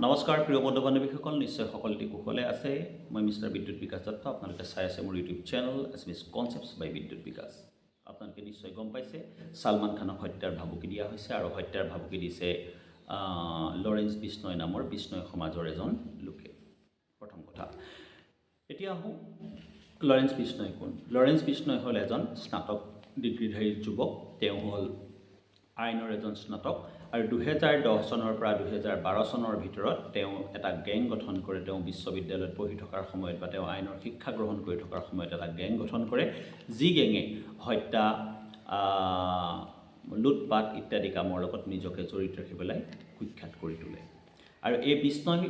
নমস্কাৰ প্ৰিয় বন্ধু বান্ধৱীসকল, নিশ্চয় সকলোটি কুশলে আছে। মই মিষ্টাৰ বিদ্যুৎ বিকাশ দত্ত। আপোনালোকে চাই আছে মোৰ ইউটিউব চেনেল এছমিছ কনচেপ্টছ বাই বিদ্যুৎ বিকাশ। আপোনালোকে নিশ্চয় গম পাইছে ছালমান খানক হত্যাৰ ভাবুকি দিয়া হৈছে আৰু হত্যাৰ ভাবুকি দিছে লৰেন্স বিষ্ণয় নামৰ বিষ্ণয় সমাজৰ এজন লোকে। প্ৰথম কথা, এতিয়া আহোঁ লৰেন্স বিষ্ণয় কোন। লৰেন্স বিষ্ণয় হ'ল এজন স্নাতক ডিগ্ৰীধাৰী যুৱক। তেওঁ হ'ল আইনৰ এজন স্নাতক আৰু 2010 চনৰ পৰা 2012 চনৰ ভিতৰত তেওঁ এটা গেং গঠন কৰে। তেওঁ বিশ্ববিদ্যালয়ত পঢ়ি থকাৰ সময়ত বা তেওঁ আইনৰ শিক্ষা গ্ৰহণ কৰি থকাৰ সময়ত এটা গেং গঠন কৰে, যি গেঙে হত্যা, লুটপাট ইত্যাদি কামৰ লগত নিজকে জড়িত ৰাখি পেলাই কুখ্যাত কৰি তোলে। আৰু এই বিষ্ণয়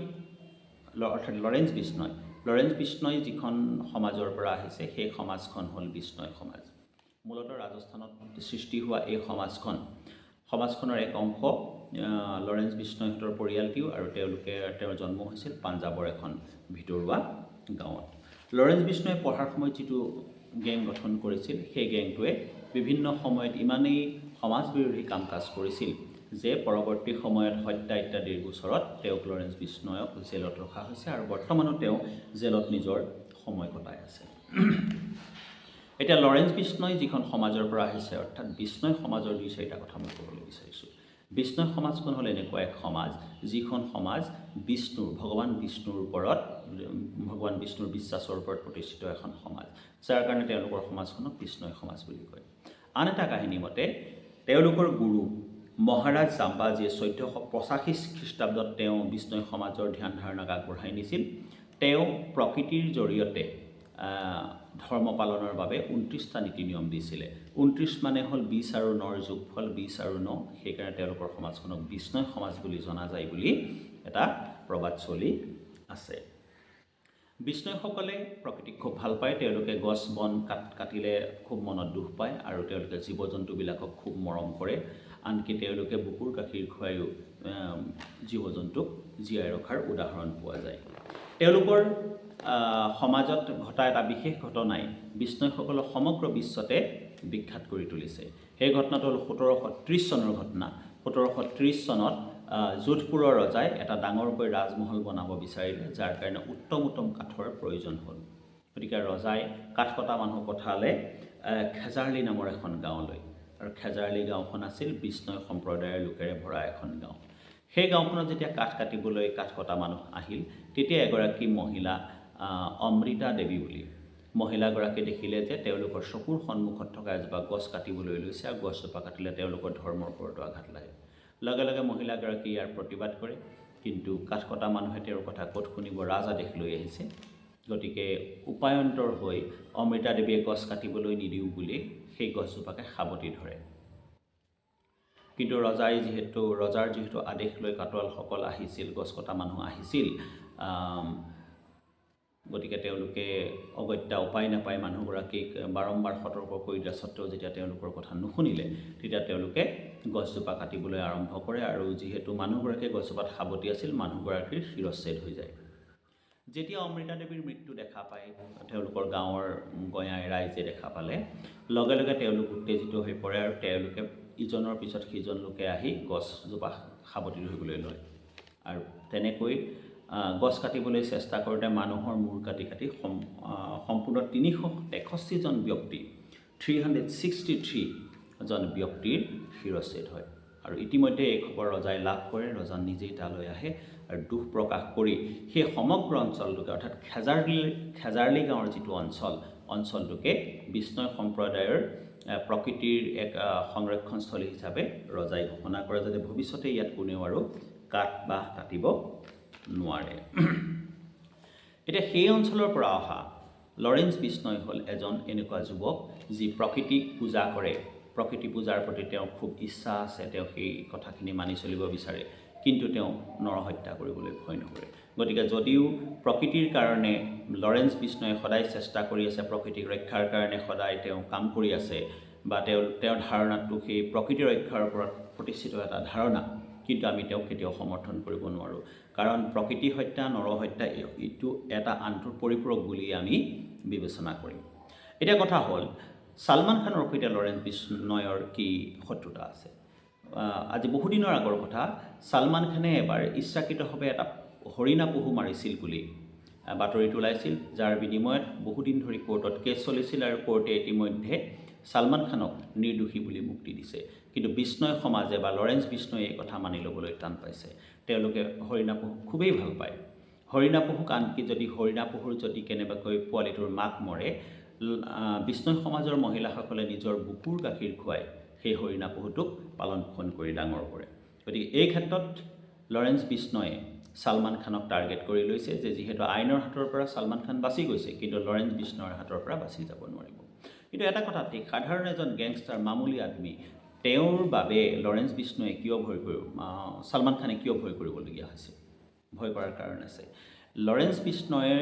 অৰ্থাৎ লৰেন্স বিষ্ণয় যিখন সমাজৰ পৰা আহিছে সেই সমাজখন হ'ল বিষ্ণয় সমাজ। মূলতঃ ৰাজস্থানত সৃষ্টি হোৱা এই সমাজখনৰ এক অংশ লৰেন্স বিষ্ণয়হঁতৰ পৰিয়ালটিও, আৰু তেওঁৰ জন্ম হৈছিল পাঞ্জাৱৰ এখন ভিতৰুৱা গাঁৱত। লৰেন্স বিষ্ণয়ে পঢ়াৰ সময়ত যিটো গেং গঠন কৰিছিল, সেই গেংটোৱে বিভিন্ন সময়ত ইমানেই সমাজ বিৰোধী কাম কাজ কৰিছিল যে পৰৱৰ্তী সময়ত হত্যা ইত্যাদিৰ গোচৰত তেওঁক লৰেন্স বিষ্ণয়ক জেলত ৰখা হৈছে আৰু বৰ্তমানো তেওঁ জেলত নিজৰ সময় কটাই আছে। এতিয়া লৰেন্স বিষ্ণয় যিখন সমাজৰ পৰা আহিছে, অৰ্থাৎ বিষ্ণয় সমাজৰ 2-4টা কথা মই ক'বলৈ বিচাৰিছোঁ। বিষ্ণয় সমাজখন হ'ল এনেকুৱা এক সমাজ, যিখন সমাজ ভগৱান বিষ্ণুৰ বিশ্বাসৰ ওপৰত প্ৰতিষ্ঠিত এখন সমাজ, যাৰ কাৰণে তেওঁলোকৰ সমাজখনক বিষ্ণয় সমাজ বুলি কয়। আন এটা কাহিনী মতে তেওঁলোকৰ গুৰু মহাৰাজ জাম্বাজীয়ে 1485 খ্ৰীষ্টাব্দত তেওঁ বিষ্ণয় সমাজৰ ধ্যান ধাৰণাক আগবঢ়াই নিছিল। তেওঁ প্ৰকৃতিৰ জৰিয়তে ধৰ্ম পালনৰ বাবে 29টা নীতি নিয়ম দিছিলে। 29 মানে হ'ল 20 আৰু 9ৰ যোগফল, 20 আৰু 9। সেইকাৰণে তেওঁলোকৰ সমাজখনক বিষ্ণয় সমাজ বুলি জনা যায় বুলি এটা প্ৰবাদ চলি আছে। বিষ্ণয়সকলে প্ৰকৃতিক খুব ভাল পায়। তেওঁলোকে গছ বন কাটিলে খুব মনত দুখ পায় আৰু তেওঁলোকে জীৱ জন্তুবিলাকক খুব মৰম কৰে। আনকি তেওঁলোকে বুকুৰ গাখীৰ খুৱায়ো জীৱ জন্তুক জীয়াই ৰখাৰ উদাহৰণ পোৱা যায়। তেওঁলোকৰ সমাজত ঘটা এটা বিশেষ ঘটনাই বিষ্ণয়সকলক সমগ্ৰ বিশ্বতে বিখ্যাত কৰি তুলিছে। সেই ঘটনাটো হ'ল 1730 চনৰ ঘটনা। 1730 চনত যোধপুৰৰ ৰজাই এটা ডাঙৰকৈ ৰাজমহল বনাব বিচাৰিলে, যাৰ কাৰণে উত্তম কাঠৰ প্ৰয়োজন হ'ল। গতিকে ৰজাই কাঠ কটা মানুহ পঠালে খেজাৰলি নামৰ এখন গাঁৱলৈ, আৰু খেজাৰলি গাঁওখন আছিল বিষ্ণয় সম্প্ৰদায়ৰ লোকেৰে ভৰা এখন গাঁও। সেই গাঁওখনত যেতিয়া কাঠ কাটিবলৈ কাঠ কটা মানুহ আহিল, তেতিয়া এগৰাকী মহিলা অমৃতা দেৱী বুলি মহিলাগৰাকী দেখিলে যে তেওঁলোকৰ চকুৰ সন্মুখত থকা এজোপা গছ কাটিবলৈ লৈছে আৰু গছজোপা কাটিলে তেওঁলোকৰ ধৰ্মৰ ওপৰতো আঘাত লাগে। লগে লগে মহিলাগৰাকী ইয়াৰ প্ৰতিবাদ কৰে, কিন্তু কাঠ কটা মানুহে তেওঁৰ কথা ক'ত শুনিব, ৰাজাদেশ লৈ আহিছে। গতিকে উপায়ন্তৰ হৈ অমৃতা দেৱীয়ে গছ কাটিবলৈ নিদিওঁ বুলি সেই গছজোপাকে সাৱটি ধৰে। কিন্তু ৰজাৰ যিহেতু আদেশ লৈ কাটোৱালসকল আহিছিল, গছ কটা মানুহ আহিছিল, গতিকে তেওঁলোকে অগত্যা উপায় নাপায় মানুহগৰাকীক বাৰম্বাৰ সতৰ্ক কৰি দিয়া স্বত্তেও যেতিয়া তেওঁলোকৰ কথা নুশুনিলে, তেতিয়া তেওঁলোকে গছজোপা কাটিবলৈ আৰম্ভ কৰে। আৰু যিহেতু মানুহগৰাকীয়ে গছজোপাত সাৱটি আছিল, মানুহগৰাকীৰ শিৰচ্ছেদ হৈ যায়। যেতিয়া অমৃতা দেৱীৰ মৃত্যু দেখা পায়, তেওঁলোকৰ গাঁৱৰ গঞাই ৰাইজে দেখা পালে, লগে লগে তেওঁলোক উত্তেজিত হৈ পৰে আৰু তেওঁলোকে ইজনৰ পিছত সিজন লোকে আহি গছজোপা সাৱটি ধৰিবলৈ লয়। আৰু তেনেকৈ গছ কাটিবলৈ চেষ্টা কৰোঁতে মানুহৰ মূৰ কাটি সম্পূৰ্ণ 363 জন ব্যক্তি 363 জন ব্যক্তিৰ শিৰচ্ছেদ হয়। আৰু ইতিমধ্যে এই খবৰ ৰজাই লাভ কৰে। ৰজা নিজেই তালৈ আহে আৰু দুখ প্ৰকাশ কৰি সেই সমগ্ৰ অঞ্চলটোকে, অৰ্থাৎ খেজাৰলি গাঁৱৰ যিটো অঞ্চলটোকে বিষ্ণয় সম্প্ৰদায়ৰ প্ৰকৃতিৰ এক সংৰক্ষণস্থলী হিচাপে ৰজাই ঘোষণা কৰে, যাতে ভৱিষ্যতে ইয়াত কোনেও আৰু কাঠ বাঁহ কাটিব নোৱাৰে। এতিয়া সেই অঞ্চলৰ পৰা অহা লৰেন্স বিষ্ণয় হ'ল এজন এনেকুৱা যুৱক যি প্ৰকৃতিক পূজা কৰে। প্ৰকৃতি পূজাৰ প্ৰতি তেওঁৰ খুব ইচ্ছা আছে, তেওঁ সেই কথাখিনি মানি চলিব বিচাৰে, কিন্তু তেওঁ নৰহত্যা কৰিবলৈ ভয় নকৰে। গতিকে যদিও প্ৰকৃতিৰ কাৰণে লৰেন্স বিষ্ণয়ে সদায় চেষ্টা কৰি আছে, প্ৰকৃতিক ৰক্ষাৰ কাৰণে সদায় তেওঁ কাম কৰি আছে, বা তেওঁৰ ধাৰণাটো সেই প্ৰকৃতি ৰক্ষাৰ ওপৰত প্ৰতিষ্ঠিত এটা ধাৰণা, কিন্তু আমি তেওঁক কেতিয়াও সমৰ্থন কৰিব নোৱাৰোঁ। কাৰণ প্ৰকৃতি হত্যা, নৰহত্যা এইটো এটা আনটোৰ পৰিপূৰক বুলি আমি বিবেচনা কৰিম। এতিয়া কথা হ'ল, ছালমান খানৰ সৈতে লৰেন্স বিষ্ণয়ৰ কি শত্ৰুতা আছে? আজি বহুদিনৰ আগৰ কথা, ছালমান খানে এবাৰ ইচ্ছাকৃতভাৱে এটা হৰিণা পহু মাৰিছিল বুলি বাতৰিত ওলাইছিল, যাৰ বিনিময়ত বহুদিন ধৰি কোৰ্টত কেছ চলিছিল আৰু কোৰ্টে ইতিমধ্যে ছালমান খানক নিৰ্দোষী বুলি মুক্তি দিছে। কিন্তু বিষ্ণই সমাজে বা লৰেন্স বিষ্ণয়ে এই কথা মানি ল'বলৈ টান পাইছে। তেওঁলোকে হৰিণা পহু খুবেই ভাল পায়। হৰিণা পহুক আনকি যদি হৰিণা পহুৰ যদি কেনেবাকৈ পোৱালিটোৰ মাক মৰে, বিষ্ণই সমাজৰ মহিলাসকলে নিজৰ বুকুৰ গাখীৰ খুৱাই সেই হৰিণা পহুটোক পালন পোষণ কৰি ডাঙৰ কৰে। গতিকে এই ক্ষেত্ৰত লৰেন্স বিষ্ণয়ে ছালমান খানক টাৰ্গেট কৰি লৈছে যে যিহেতু আইনৰ হাতৰ পৰা ছালমান খান বাচি গৈছে, কিন্তু লৰেন্স বিষ্ণৰ হাতৰ পৰা বাচি যাব নোৱাৰিব। কিন্তু এটা কথা ঠিক, সাধাৰণ এজন গেংষ্টাৰ মামুলি আদমি, তেওঁৰ বাবে লৰেন্স বিষ্ণয়ে ছালমান খানে কিয় ভয় কৰিবলগীয়া হৈছে? ভয় কৰাৰ কাৰণ আছে। লৰেন্স বিষ্ণয়ে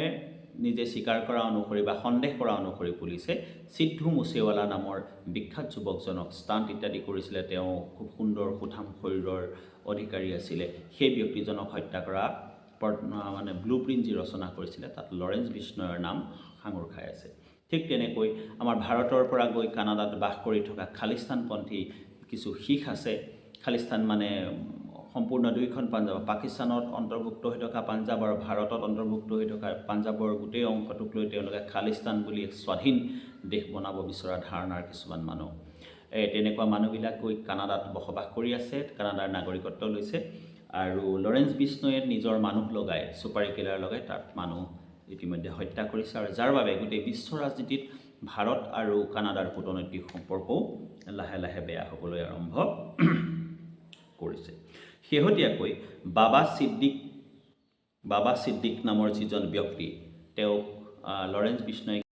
নিজে স্বীকাৰ কৰা অনুসৰি বা সন্দেহ কৰা অনুসৰি পুলিচে সিদ্ধু মুছেৱালা নামৰ বিখ্যাত যুৱকজনক ষ্টাণ্ট ইত্যাদি কৰিছিলে, তেওঁ খুব সুন্দৰ সুঠাম শৰীৰৰ অধিকাৰী আছিলে, সেই ব্যক্তিজনক হত্যা কৰা ব্লু প্ৰিণ্ট যি ৰচনা কৰিছিলে তাত লৰেন্স বিষ্ণয়ৰ নাম সাঙুৰ খাই আছে। ঠিক তেনেকৈ আমাৰ ভাৰতৰ পৰা গৈ কানাডাত বাস কৰি থকা খালিস্তানপন্থী কিছু শিখ আছে। খালিস্তান মানে সম্পূৰ্ণ দুইখন পাঞ্জাব, পাকিস্তানত অন্তৰ্ভুক্ত হৈ থকা পাঞ্জাব আৰু ভাৰতত অন্তৰ্ভুক্ত হৈ থকা পাঞ্জাবৰ গোটেই অংশটোক লৈ তেওঁলোকে খালিস্তান বুলি এক স্বাধীন দেশ বনাব বিচৰা ধাৰণাৰ কিছুমান মানুহ। তেনেকুৱা মানুহবিলাক গৈ কানাডাত বসবাস কৰি আছে, কানাডাৰ নাগৰিকত্ব লৈছে, আৰু লৰেন্স বিষ্ণয়ে নিজৰ মানুহ লগাই, চুপাৰী কিলাৰ লগাই তাত মানুহ ইতিমধ্যে হত্যা কৰিছে, আৰু যাৰ বাবে গোটেই বিশ্ব ৰাজনীতিত ভাৰত আৰু কানাডাৰ কূটনৈতিক সম্পৰ্কও লাহে লাহে বেয়া হ'বলৈ আৰম্ভ কৰিছে। শেহতীয়াকৈ বাবা ছিদ্দিক নামৰ যিজন ব্যক্তি, তেওঁক লৰেন্স বিষ্ণয়ে